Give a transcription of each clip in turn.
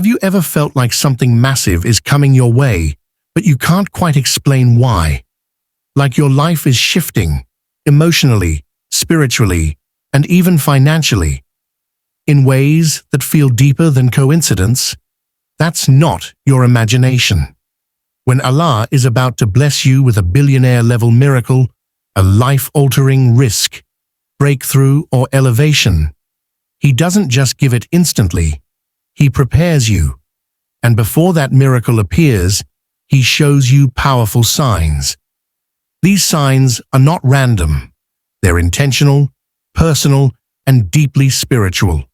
Have you ever felt like something massive is coming your way, but you can't quite explain why? Like your life is shifting, emotionally, spiritually, and even financially, in ways that feel deeper than coincidence? That's not your imagination. When Allah is about to bless you with a billionaire-level miracle, a life-altering rizq, breakthrough, or elevation, He doesn't just give it instantly. He prepares you. And before that miracle appears, He shows you powerful signs. These signs are not random. They're intentional, personal, and deeply spiritual.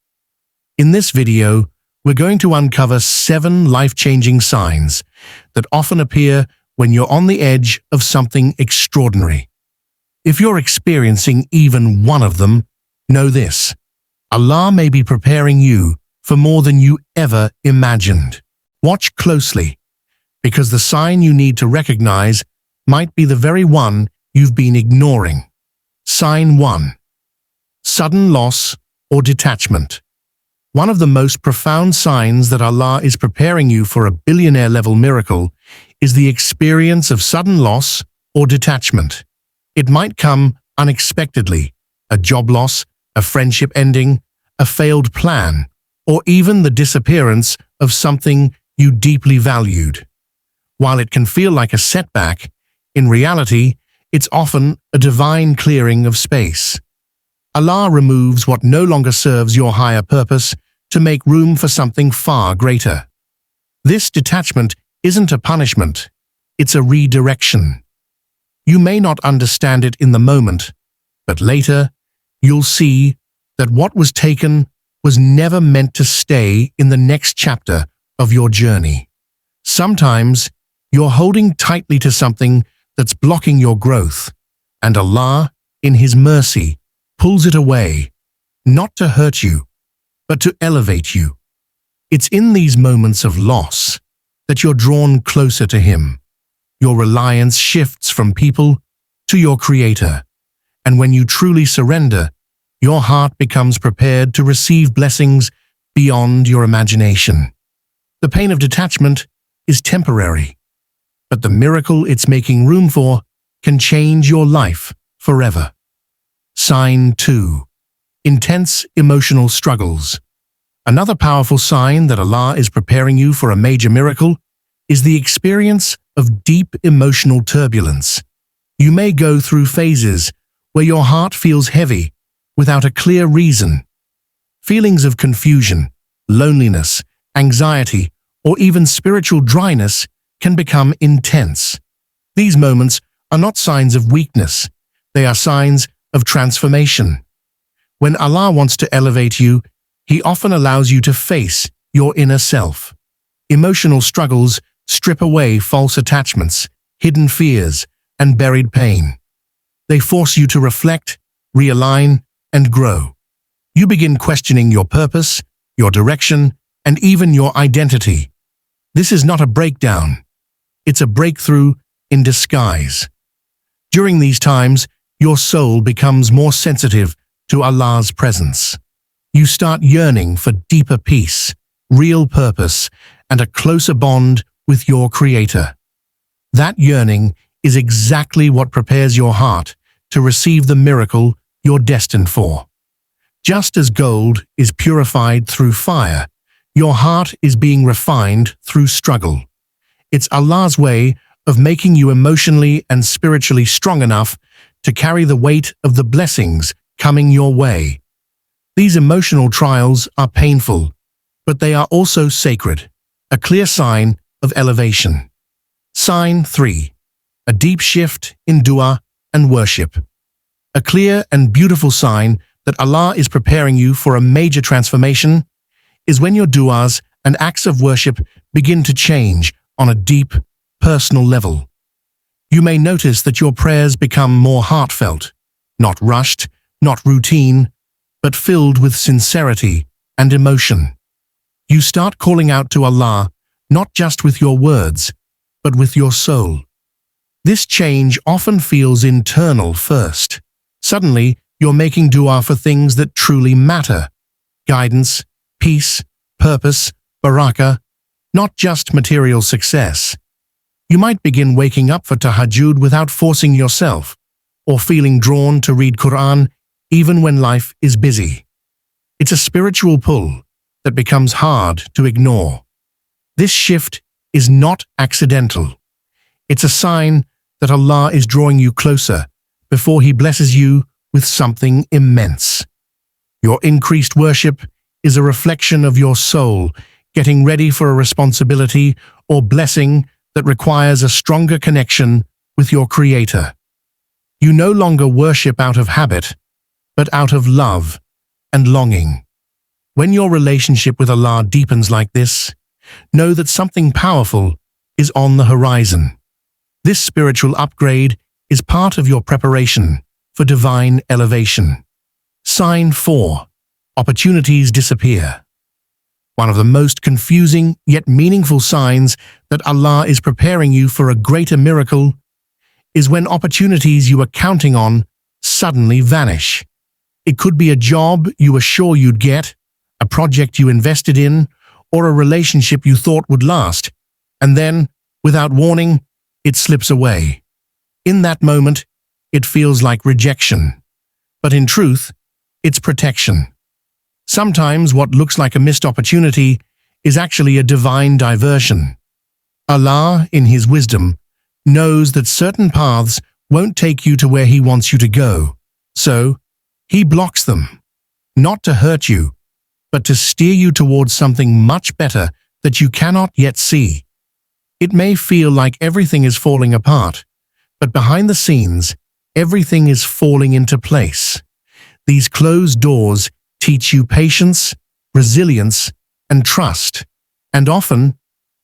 In this video, we're going to uncover 7 life-changing signs that often appear when you're on the edge of something extraordinary. If you're experiencing even one of them, know this: Allah may be preparing you for more than you ever imagined. Watch closely, because the sign you need to recognize might be the very one you've been ignoring. Sign 1. Sudden loss or detachment. One of the most profound signs that Allah is preparing you for a billionaire-level miracle is the experience of sudden loss or detachment. It might come unexpectedly: a job loss, a friendship ending, a failed plan, or even the disappearance of something you deeply valued. While it can feel like a setback, in reality, it's often a divine clearing of space. Allah removes what no longer serves your higher purpose to make room for something far greater. This detachment isn't a punishment, it's a redirection. You may not understand it in the moment, but later, you'll see that what was taken was never meant to stay in the next chapter of your journey. Sometimes, you're holding tightly to something that's blocking your growth, and Allah, in His mercy, pulls it away, not to hurt you, but to elevate you. It's in these moments of loss that you're drawn closer to Him. Your reliance shifts from people to your Creator, and when you truly surrender, your heart becomes prepared to receive blessings beyond your imagination. The pain of detachment is temporary, but the miracle it's making room for can change your life forever. Sign 2. Intense emotional struggles. Another powerful sign that Allah is preparing you for a major miracle is the experience of deep emotional turbulence. You may go through phases where your heart feels heavy without a clear reason. Feelings of confusion, loneliness, anxiety, or even spiritual dryness can become intense. These moments are not signs of weakness, they are signs of transformation. When Allah wants to elevate you, He often allows you to face your inner self. Emotional struggles strip away false attachments, hidden fears, and buried pain. They force you to reflect, realign, and grow. You begin questioning your purpose, your direction, and even your identity. This is not a breakdown. It's a breakthrough in disguise. During these times, your soul becomes more sensitive to Allah's presence. You start yearning for deeper peace, real purpose, and a closer bond with your Creator. That yearning is exactly what prepares your heart to receive the miracle you're destined for. Just as gold is purified through fire, your heart is being refined through struggle. It's Allah's way of making you emotionally and spiritually strong enough to carry the weight of the blessings coming your way. These emotional trials are painful, but they are also sacred, a clear sign of elevation. Sign 3. A deep shift in dua and worship. A clear and beautiful sign that Allah is preparing you for a major transformation is when your duas and acts of worship begin to change on a deep, personal level. You may notice that your prayers become more heartfelt, not rushed, not routine, but filled with sincerity and emotion. You start calling out to Allah not just with your words, but with your soul. This change often feels internal first. Suddenly, you're making dua for things that truly matter: guidance, peace, purpose, barakah, not just material success. You might begin waking up for tahajjud without forcing yourself, or feeling drawn to read Quran even when life is busy. It's a spiritual pull that becomes hard to ignore. This shift is not accidental. It's a sign that Allah is drawing you closer before He blesses you with something immense. Your increased worship is a reflection of your soul getting ready for a responsibility or blessing that requires a stronger connection with your Creator. You no longer worship out of habit, but out of love and longing. When your relationship with Allah deepens like this, know that something powerful is on the horizon. This spiritual upgrade is part of your preparation for divine elevation. Sign 4. Opportunities disappear. One of the most confusing yet meaningful signs that Allah is preparing you for a greater miracle is when opportunities you were counting on suddenly vanish. It could be a job you were sure you'd get, a project you invested in, or a relationship you thought would last, and then, without warning, it slips away. In that moment, it feels like rejection, but in truth, it's protection. Sometimes what looks like a missed opportunity is actually a divine diversion. Allah, in His wisdom, knows that certain paths won't take you to where He wants you to go, so He blocks them, not to hurt you, but to steer you towards something much better that you cannot yet see. It may feel like everything is falling apart, but behind the scenes, everything is falling into place. These closed doors teach you patience, resilience, and trust, and often,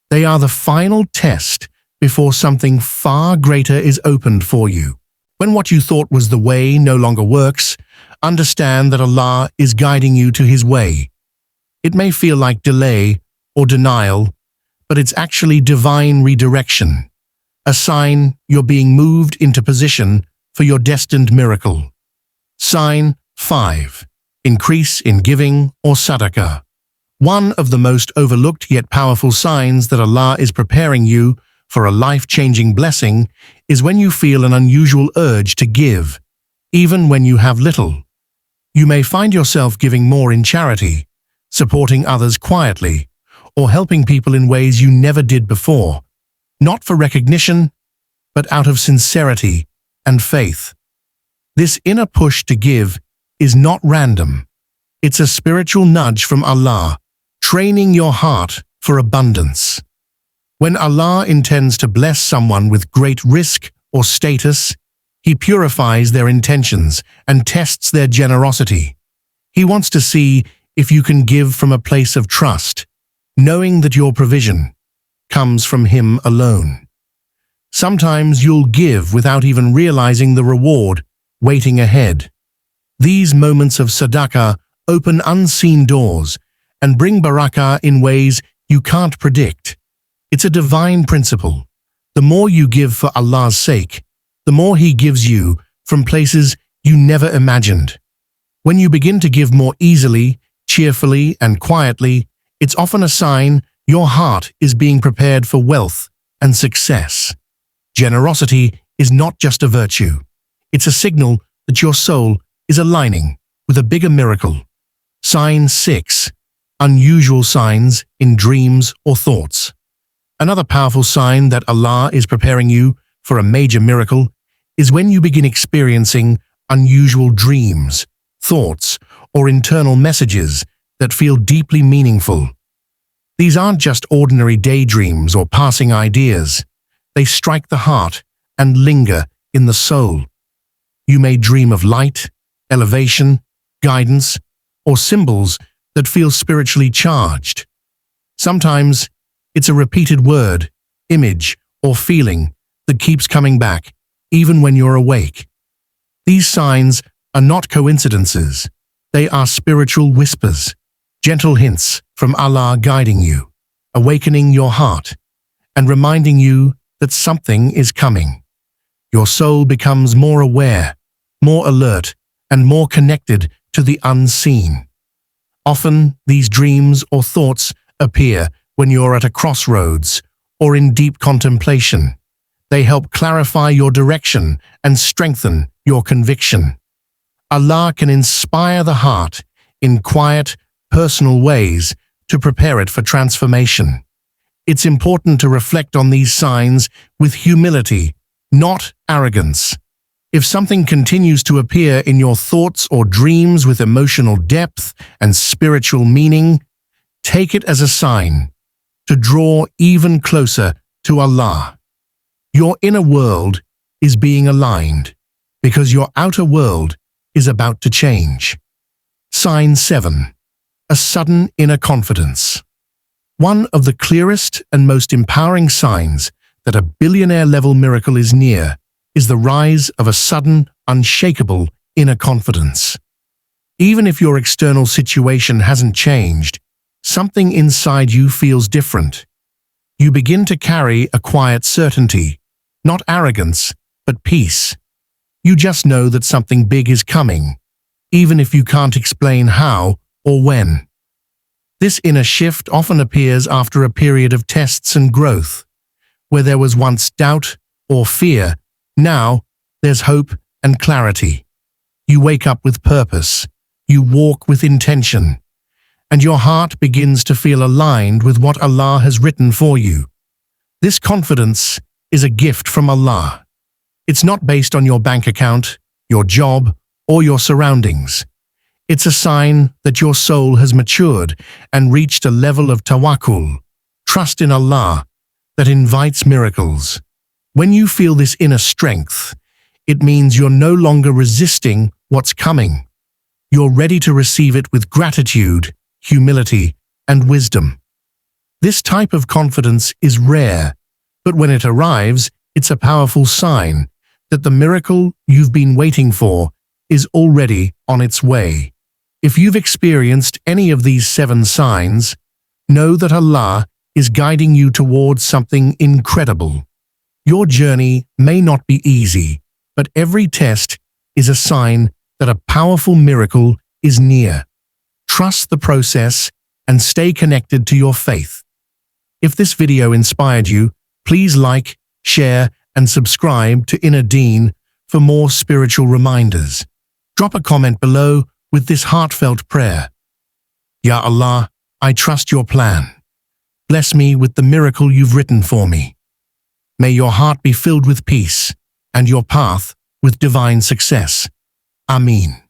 they are the final test before something far greater is opened for you. When what you thought was the way no longer works, understand that Allah is guiding you to His way. It may feel like delay or denial, but it's actually divine redirection, a sign you're being moved into position for your destined miracle. Sign 5. Increase in giving or sadaqah. One of the most overlooked yet powerful signs that Allah is preparing you for a life-changing blessing is when you feel an unusual urge to give, even when you have little. You may find yourself giving more in charity, supporting others quietly, or helping people in ways you never did before, not for recognition, but out of sincerity and faith. This inner push to give is not random. It's a spiritual nudge from Allah, training your heart for abundance. When Allah intends to bless someone with great rizq or status, He purifies their intentions and tests their generosity. He wants to see if you can give from a place of trust, knowing that your provision comes from Him alone. Sometimes you'll give without even realizing the reward waiting ahead. These moments of sadaqah open unseen doors and bring barakah in ways you can't predict. It's a divine principle. The more you give for Allah's sake, the more He gives you from places you never imagined. When you begin to give more easily, cheerfully, and quietly, it's often a sign your heart is being prepared for wealth and success. Generosity is not just a virtue. It's a signal that your soul is aligning with a bigger miracle. Sign 6. Unusual signs in dreams or thoughts. Another powerful sign that Allah is preparing you for a major miracle is when you begin experiencing unusual dreams, thoughts, or internal messages that feel deeply meaningful. These aren't just ordinary daydreams or passing ideas. They strike the heart and linger in the soul. You may dream of light, elevation, guidance, or symbols that feel spiritually charged. Sometimes it's a repeated word, image, or feeling that keeps coming back, even when you're awake. These signs are not coincidences. They are spiritual whispers, gentle hints from Allah guiding you, awakening your heart, and reminding you that something is coming. Your soul becomes more aware, more alert, and more connected to the unseen. Often, these dreams or thoughts appear when you're at a crossroads or in deep contemplation. They help clarify your direction and strengthen your conviction. Allah can inspire the heart in quiet, personal ways to prepare it for transformation. It's important to reflect on these signs with humility, not arrogance. If something continues to appear in your thoughts or dreams with emotional depth and spiritual meaning, take it as a sign to draw even closer to Allah. Your inner world is being aligned because your outer world is about to change. Sign 7. A sudden inner confidence. One of the clearest and most empowering signs that a billionaire-level miracle is near is the rise of a sudden, unshakable inner confidence. Even if your external situation hasn't changed, something inside you feels different. You begin to carry a quiet certainty, not arrogance, but peace. You just know that something big is coming, even if you can't explain how or when. This inner shift often appears after a period of tests and growth. Where there was once doubt or fear, now there's hope and clarity. You wake up with purpose, you walk with intention, and your heart begins to feel aligned with what Allah has written for you. This confidence is a gift from Allah. It's not based on your bank account, your job, or your surroundings. It's a sign that your soul has matured and reached a level of tawakkul, trust in Allah, that invites miracles. When you feel this inner strength, it means you're no longer resisting what's coming. You're ready to receive it with gratitude, humility, and wisdom. This type of confidence is rare, but when it arrives, it's a powerful sign that the miracle you've been waiting for is already on its way. If you've experienced any of these 7 signs, know that Allah is guiding you towards something incredible. Your journey may not be easy, but every test is a sign that a powerful miracle is near. Trust the process and stay connected to your faith. If this video inspired you, please like, share, and subscribe to Ineer Deen for more spiritual reminders. Drop a comment below with this heartfelt prayer. Ya Allah, I trust your plan. Bless me with the miracle you've written for me. May your heart be filled with peace and your path with divine success. Ameen.